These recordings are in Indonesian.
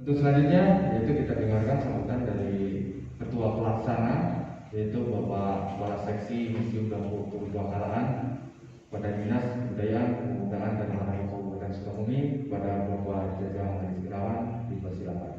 Untuk selanjutnya yaitu kita dengarkan sambutan dari Ketua Pelaksana yaitu Bapak Kepala Seksi Museum dan Kultur Bangkalan pada Dinas Kebudayaan, Pemuda dan Olahraga Kabupaten Sukabumi kepada Bapak Jajang Haji Gunawan, dipersilakan.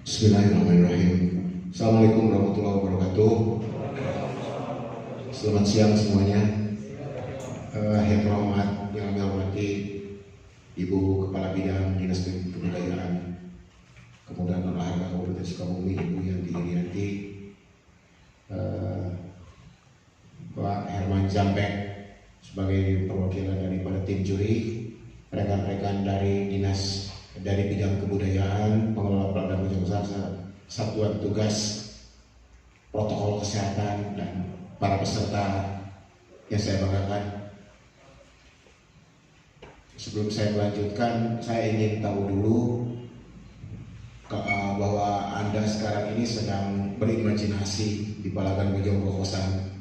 Bismillahirrahmanirrahim. Assalamualaikum warahmatullahi wabarakatuh. Selamat siang semuanya. Yang terhormat, yang kami hormati Ibu Kepala Bidang Dinas Kebudayaan, Pemuda dan Olahraga Kabupaten Sukabumi, Ibu Yanti Irianti, Pak Herman Jampek sebagai perwakilan daripada tim juri, rekan-rekan dari Dinas dari bidang kebudayaan, pengelola pelabuhan Bojong Sasa, satuan tugas protokol kesehatan, dan para peserta yang saya banggakan. Sebelum saya melanjutkan, saya ingin tahu dulu bahwa Anda sekarang ini sedang berimajinasi di Palagan Bojong Kokosan.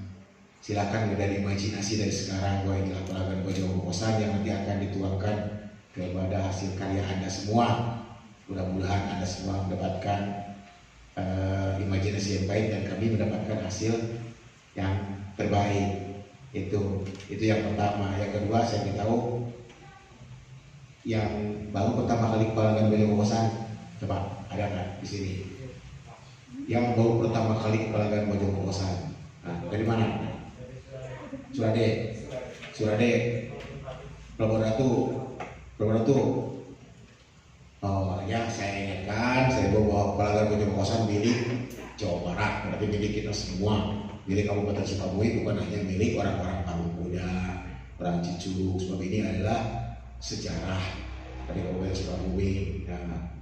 Silakan dari imajinasi dari sekarang bahwa inilah Palagan Bojong Kokosan yang nanti akan dituangkan kepada hasil karya Anda semua. Mudah-mudahan Anda semua mendapatkan imajinasi yang baik dan kami mendapatkan hasil yang terbaik. Itu yang pertama. Yang kedua, saya ingin tahu yang baru pertama kali ke Palagan Bojong Kokosan, coba ada nggak di sini? Yang baru pertama kali ke Palagan Bojong Kokosan, nah, dari mana? Surade, Pelabuhan Ratu. Oh ya, saya ingatkan, saya bawa Palagan Bojong Kokosan milik Jawa Barat, berarti milik kita semua, milik Kabupaten Sukabumi, bukan hanya milik orang-orang Pamengkuda, orang Cicurug. Sebab ini adalah sejarah dari Kabupaten Sukabumi. Nah,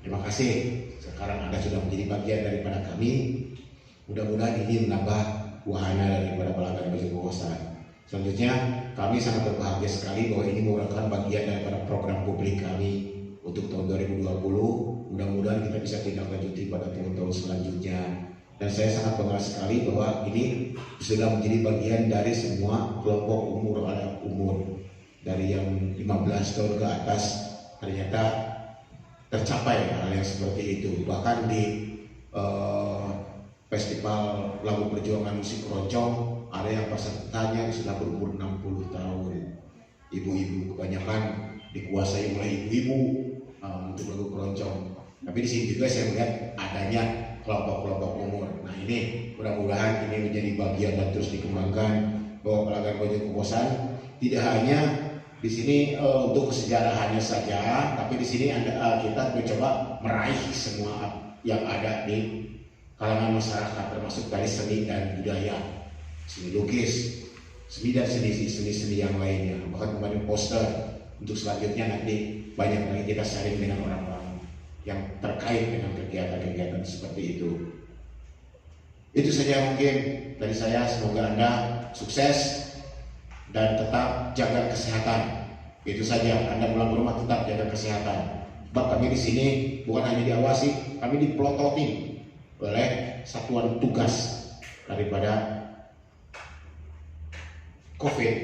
terima kasih. Sekarang Anda sudah menjadi bagian daripada kami. Mudah-mudahan ini menambah wahana daripada Palagan Bojong Kokosan. Selanjutnya, kami sangat berbahagia sekali bahwa ini merupakan bagian daripada program publik kami untuk tahun 2020. Mudah-mudahan kita bisa tindak lanjuti pada tahun-tahun selanjutnya. Dan saya sangat bangga sekali bahwa ini sudah menjadi bagian dari semua kelompok umur dari yang 15 tahun ke atas. Ternyata tercapai hal yang seperti itu. Bahkan di Festival Lagu Perjuangan Musik Keroncong ada yang pesertanya sudah berumur 60 tahun. Ibu-ibu, kebanyakan dikuasai oleh ibu-ibu untuk lagu keroncong. Tapi di sini juga saya melihat adanya kelompok-kelompok umur. Nah, ini mudah-mudahan ini menjadi bagian dan terus dikembangkan bahwa Palagan Bojong Kokosan tidak hanya di sini untuk kesejarahannya saja, tapi di sini kita mencoba meraih semua yang ada di kalangan masyarakat, termasuk dari seni dan budaya, seni lukis, seni dan seni yang lainnya. Bahkan kemarin poster untuk selanjutnya nanti banyak lagi kita sharing dengan orang-orang yang terkait dengan kegiatan-kegiatan seperti itu. Itu saja mungkin dari saya. Semoga Anda sukses dan tetap jaga kesehatan. Itu saja. Anda pulang ke rumah tetap jaga kesehatan. Sebab kami di sini bukan hanya diawasi, kami dipelototin oleh satuan tugas daripada COVID.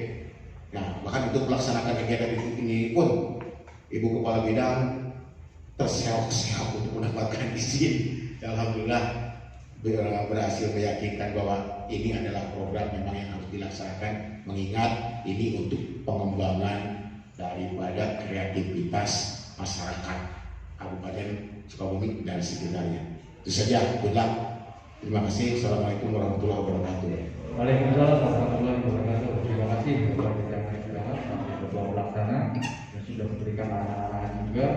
Nah, bahkan untuk melaksanakan kegiatan ini pun Ibu Kepala Bidang terseok-seok untuk mendapatkan izin. Alhamdulillah berhasil meyakinkan bahwa ini adalah program memang yang harus dilaksanakan, mengingat ini untuk pengembangan daripada kreativitas masyarakat Kabupaten Sukabumi dan sekitarnya. Itu saja. Good luck. Terima kasih. Assalamualaikum warahmatullahi wabarakatuh. Waalaikumsalam warahmatullahi wabarakatuh. Terima kasih kepada Ketua Pelaksana yang sudah memberikan arahan juga.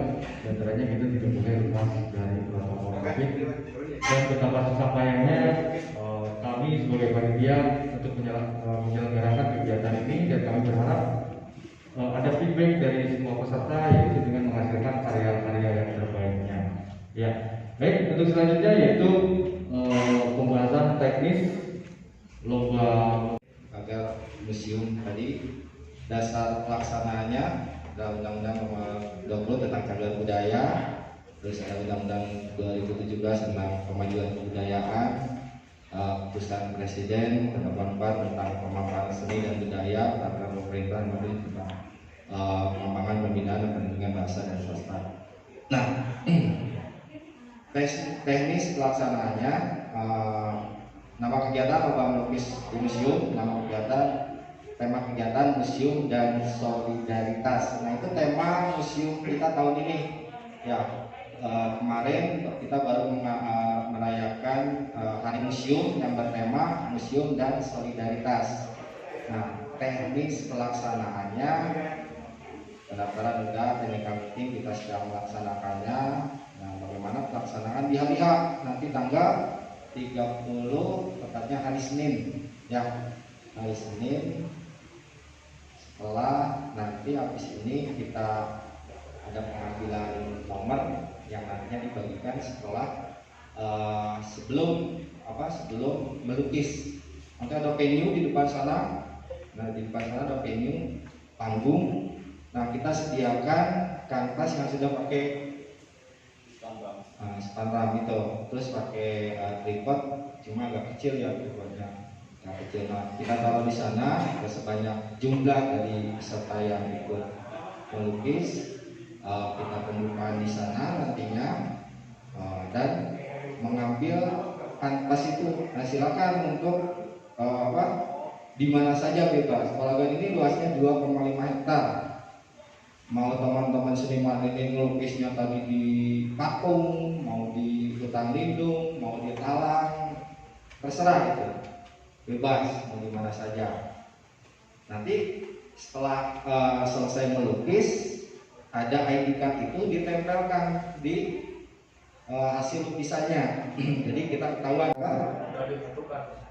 Dan antaranya kita tidak boleh lepas dari protokol COVID. Dan betapa susah payahnya kami sebagai panitia untuk menyelenggarakan kegiatan ini, dan kami berharap ada feedback dari semua peserta yaitu dengan menghasilkan karya-karya yang terbaiknya. Ya, baik. Untuk selanjutnya yaitu pembahasan teknis lomba agar museum tadi dasar pelaksanaannya ada Undang-Undang Nomor 20 tentang Cagar Budaya, terus ada Undang-Undang 2017 tentang Pemajuan Kebudayaan, keputusan Presiden nomor 4 tentang pemaparan seni dan budaya peraturan pemerintah nomor tentang pengembangan pembinaan dan pendidikan bahasa dan sastra. Nah, teknis pelaksanaannya, nama kegiatan lomba melukis di museum, nama kegiatan, tema kegiatan museum dan solidaritas. Nah, itu tema museum kita tahun ini ya. Kemarin kita baru merayakan hari museum yang bertema museum dan solidaritas. Nah, teknis pelaksanaannya pendaftaran udah, technical meeting kita sedang melaksanakannya. Nah, bagaimana pelaksanaan di hari H nanti tanggal 30, tepatnya hari Senin ya, hari Senin. Setelah nanti habis ini kita ada pengambilan nomor yang nantinya dibagikan setelah sebelum melukis. Nanti ada venue di depan sana. Nah, di depan sana ada venue panggung. Nah, kita sediakan kanvas yang sudah pakai spandam itu, terus pakai tripod, cuma agak kecil ya tripodnya, agak kecil. Nah, kita taruh di sana sebanyak jumlah dari peserta yang ikut melukis. Kita kumpulkan di sana nantinya dan mengambil kanvas itu. Nah, silakan untuk di mana saja bebas. Polagan ini luasnya 2,5 hektar. Mau teman-teman seniman ini ngelukisnya tadi di patung, mau di hutan lindung, mau di talang, terserah itu, bebas mau di mana saja. Nanti setelah selesai melukis, ada ID card itu ditempelkan di hasil lukisannya. Jadi kita ketahuan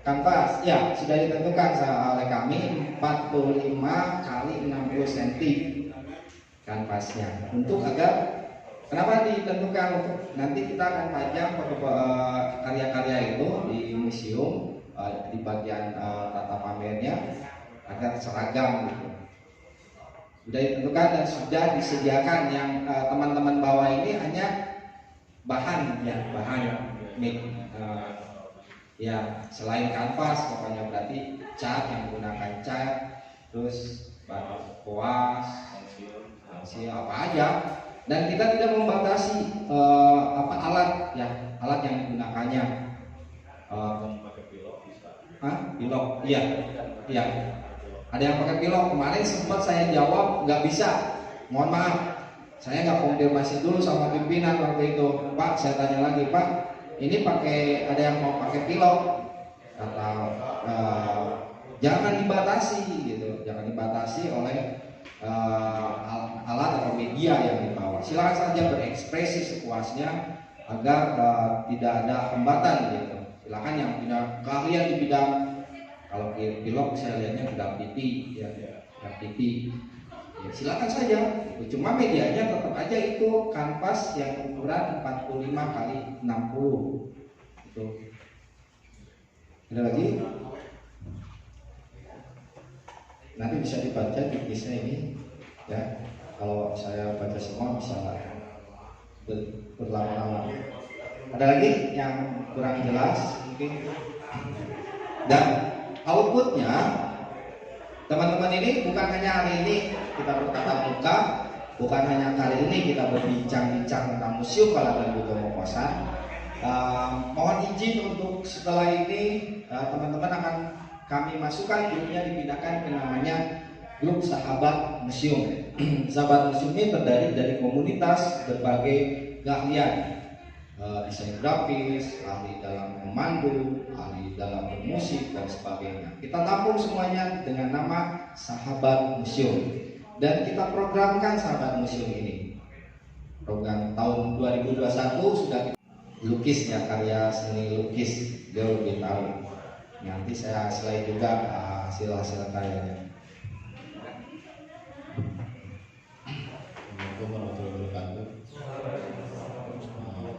kanvas ya sudah ditentukan oleh kami 45 kali 60 cm kanvasnya, untuk agar kenapa ditentukan, untuk nanti kita akan pajang karya-karya itu di museum di bagian tata pamernya agar seragam gitu. Sudah ditentukan dan sudah disediakan. Yang teman-teman bawa ini hanya bahan ya, selain kanvas pokoknya, berarti cat, yang menggunakan cat, terus batu koas, pensil, apa aja. Dan kita tidak membatasi alat yang digunakannya. Pilok, iya. Ada yang pakai pilok. Kemarin sempat saya jawab nggak bisa, mohon maaf, saya nggak konfirmasi dulu sama pimpinan waktu itu. Pak, saya tanya lagi, Pak, ini ada yang mau pakai pilok? Kata jangan dibatasi gitu, jangan dibatasi oleh alat atau media yang dibawa. Silakan saja berekspresi sepuasnya agar tidak ada hambatan gitu. Silakan yang punya keahlian di bidang, kalau pilok saya lihatnya bidang TV ya, TV. Ya, silakan saja. Cuma medianya tetap aja itu kanvas yang ukuran 45 kali 60. Itu. Ada lagi? Nanti bisa dibaca lukisnya ini ya. Kalau saya baca semua bisa berlama-lama. Ada lagi yang kurang jelas mungkin? Dan outputnya, teman-teman ini bukan hanya hari ini kita bertatap muka, bukan hanya kali ini kita berbincang-bincang tentang museum Palagan Buto Mokosan. Mohon izin untuk setelah ini teman-teman akan kami masukkan grupnya, dipindahkan ke namanya grup Sahabat Museum. Sahabat Museum ini terdiri dari komunitas berbagai keahlian, desain grafis, ahli dalam memandu, ahli dalam bermusik dan sebagainya. Kita tampung semuanya dengan nama Sahabat Museum, dan kita programkan Sahabat Museum ini. Program tahun 2021 sudah lukis ya, karya seni lukis, dia lebih tahu. Nanti saya slide juga hasil karyanya. Assalamualaikum warahmatullahi wabarakatuh.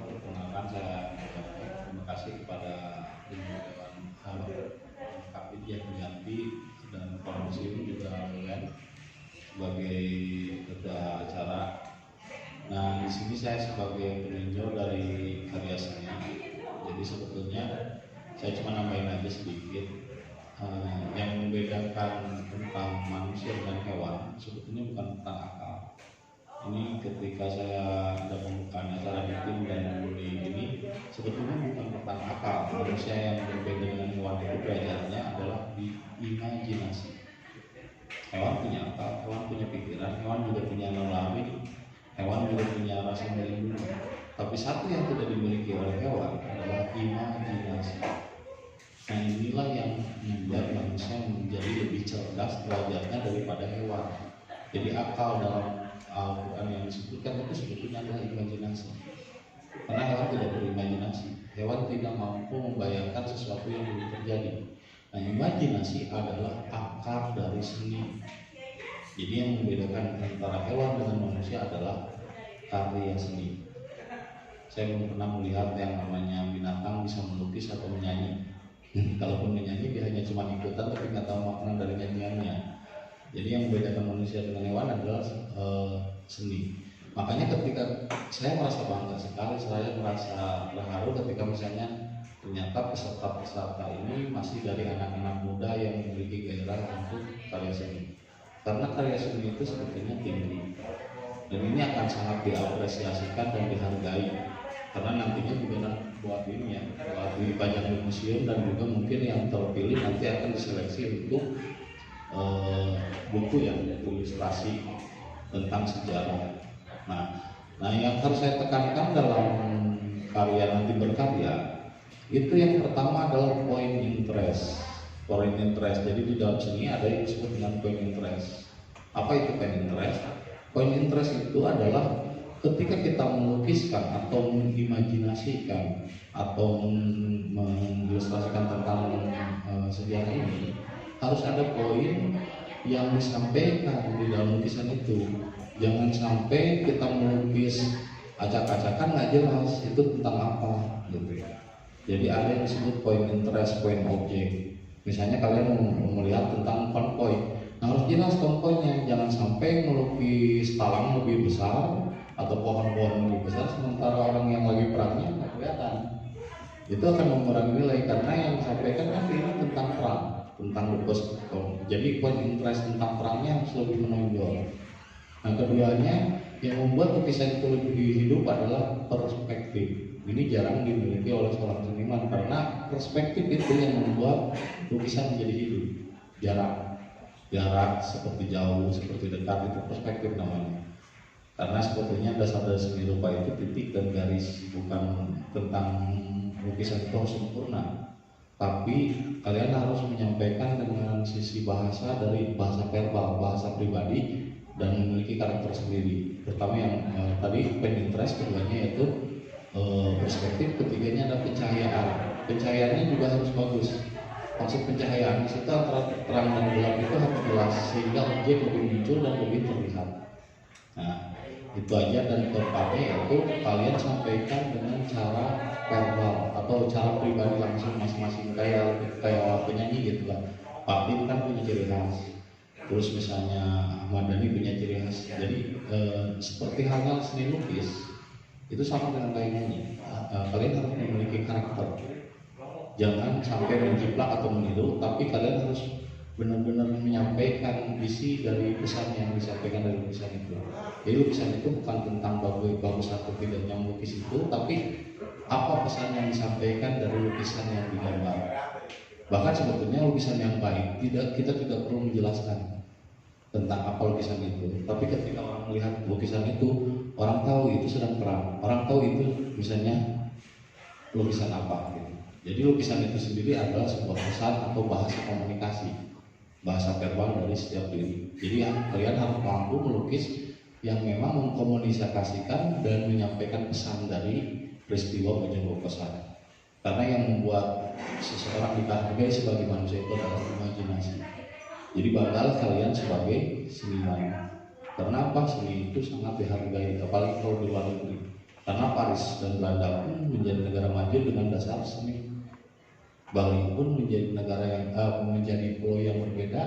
Perkenalkan, saya terima kasih kepada Dewan Kapit yang Yanti dan Pak Museum juga Mulan sebagai ketua acara. Nah, di sini saya sebagai peninjau dari karya seni. Jadi sebetulnya saya cuma nambahin aja sedikit. Yang membedakan tentang manusia dan hewan sebetulnya bukan tentang akal. Ini ketika saya ada pembukaan acara di tim dan membeli ini, sebetulnya bukan tentang akal. Manusia yang berbeda dengan hewan itu belajarnya adalah di imajinasi. Hewan punya akal, hewan punya pikiran, hewan juga punya naluri, hewan juga punya rasa melindungi. Tapi satu yang tidak dimiliki oleh hewan adalah imajinasi. Nah, inilah yang membuat manusia menjadi lebih cerdas belajarnya daripada hewan. Jadi akal dalam Al-Quran yang disebutkan itu sebetulnya adalah imajinasi. Karena hewan tidak berimajinasi, hewan tidak mampu membayangkan sesuatu yang belum terjadi. Nah, imajinasi adalah akar dari seni. Jadi yang membedakan antara hewan dengan manusia adalah karya seni. Saya belum pernah melihat yang namanya binatang bisa melukis atau menyanyi. Kalaupun menyanyi dia hanya cuma ikutan tapi nggak tahu makna dari nyanyiannya. Jadi yang membedakan manusia dengan hewan adalah seni. Makanya ketika saya merasa bangga sekali, saya merasa terharu ketika misalnya ternyata peserta-peserta ini masih dari anak-anak muda yang memiliki gairah untuk karya seni. Karena karya seni itu sebetulnya tinggi dan ini akan sangat diapresiasikan dan dihargai. Karena nantinya juga buat ini ya, buat dipajang di museum dan juga mungkin yang terpilih nanti akan diseleksi untuk buku yang ilustrasi tentang sejarah. Nah, yang harus saya tekankan dalam karya nanti berkarya itu yang pertama adalah point interest. Point interest. Jadi di dalam seni ada yang disebut dengan point interest. Apa itu point interest? Point interest itu adalah ketika kita melukiskan atau mengimajinasikan atau mengilustrasikan tentang sejarah ini, harus ada poin yang disampaikan di dalam lukisan itu. Jangan sampai kita melukis acak-acakan nggak jelas itu tentang apa gitu ya. Jadi ada yang disebut point interest, point object. Misalnya kalian mau melihat tentang konvoy, nah harus jelas konvoynya. Jangan sampai melukis talang lebih besar atau pohon-pohon lebih besar sementara orang yang lagi perangnya nggak kelihatan. Itu akan mengurangi nilai karena yang disampaikan kan ini tentang perang, tentang lupus. Jadi point interest tentang perangnya harus lebih menonjol. Nah, keduanya yang membuat lukisan itu lebih hidup adalah perspektif. Ini jarang dimiliki oleh seorang seniman karena perspektif itu yang membuat lukisan menjadi hidup. Jarak seperti jauh, seperti dekat itu perspektif namanya. Karena sebetulnya dasar dari seni rupa itu titik dan garis, bukan tentang lukisan itu harus sempurna. Tapi kalian harus menyampaikan dengan sisi bahasa dari bahasa verbal, bahasa pribadi dan memiliki karakter sendiri. Pertama yang tadi point interest, keduanya yaitu perspektif, ketiganya ada pencahayaan. Pencahayaannya juga harus bagus. Maksud pencahayaan itu antara terang dan gelap itu harus jelas sehingga objek lebih muncul dan lebih terlihat. Nah, itu aja. Dan keempatnya yaitu kalian sampaikan dengan cara verbal atau cara pribadi langsung masing-masing kayak penyanyi gitu lah. Pak Tim kan punya ciri khas. Terus misalnya Ahmad Dhani punya ciri khas. Jadi seperti halnya seni lukis itu sama dengan kayak nyanyi. Kalian harus memiliki karakter. Jangan sampai menjiplak atau meniru, tapi kalian harus benar-benar menyampaikan visi dari pesan yang disampaikan dari lukisan itu. Jadi lukisan itu bukan tentang bagus atau tidaknya melukis itu, tapi apa pesan yang disampaikan dari lukisan yang digambar. Bahkan sebetulnya lukisan yang baik kita tidak perlu menjelaskan tentang apa lukisan itu, tapi ketika orang melihat lukisan itu, orang tahu itu sedang perang, orang tahu itu misalnya lukisan apa gitu. Jadi lukisan itu sendiri adalah sebuah pesan atau bahasa komunikasi, bahasa verbal dari setiap diri. Jadi kalian harus mampu melukis yang memang mengkomunikasikan dan menyampaikan pesan dari peristiwa pesan. Karena yang membuat seseorang dihargai sebagai manusia itu adalah imajinasi. Jadi banggalah kalian sebagai seniman. Karena apa? Seni itu sangat dihargai, apalagi kalau di luar negeri. Karena Paris dan Belanda pun menjadi negara maju dengan dasar seni. Bali pun menjadi negara yang menjadi pulau yang berbeda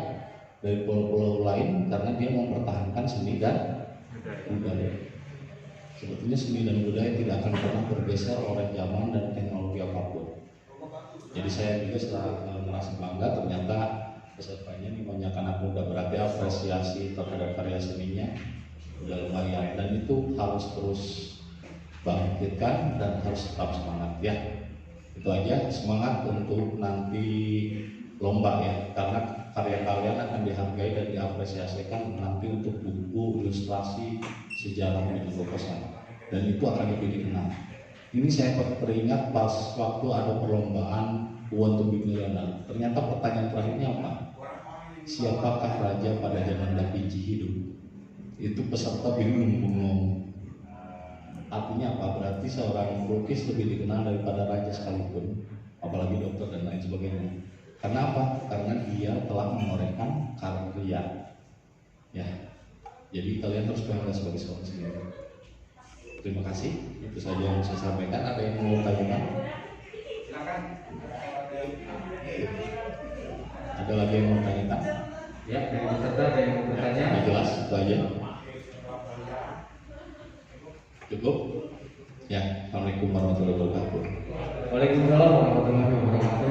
dari pulau-pulau lain karena dia mempertahankan seni dan budaya. Sebetulnya seni dan budaya tidak akan pernah bergeser oleh zaman dan teknologi apapun. Jadi saya juga setelah merasa bangga, ternyata pesertanya ini banyak anak muda, berarti apresiasi terhadap karya seninya udah lumayan, dan itu harus terus bangkitkan dan harus tetap semangat ya. Itu aja, semangat untuk nanti lomba ya, karena karya kalian akan dihargai dan diapresiasikan nanti untuk buku ilustrasi sejarah menuju proposal, dan itu akan lebih dikenal. Ini saya teringat pas waktu ada perlombaan Want to be Millionaire. Ternyata pertanyaan terakhirnya apa? Siapakah raja pada zaman Da Vinci hidup? Itu peserta bingung. Artinya apa? Berarti seorang pelukis lebih dikenal daripada raja sekalipun, apalagi dokter dan lain sebagainya. Karena apa? Karena dia telah menorehkan karya. Ya, jadi kalian terus bangga sebagai seorang seniman. Terima kasih. Itu saja yang saya sampaikan. Ada yang mau tanyakan? Silakan. Ada lagi yang mau tanyakan? Ya, dari peserta ada yang mau bertanya? Sudah jelas, itu aja. Cukup? Ya, Assalamualaikum warahmatullahi wabarakatuh. Waalaikumsalam warahmatullahi wabarakatuh.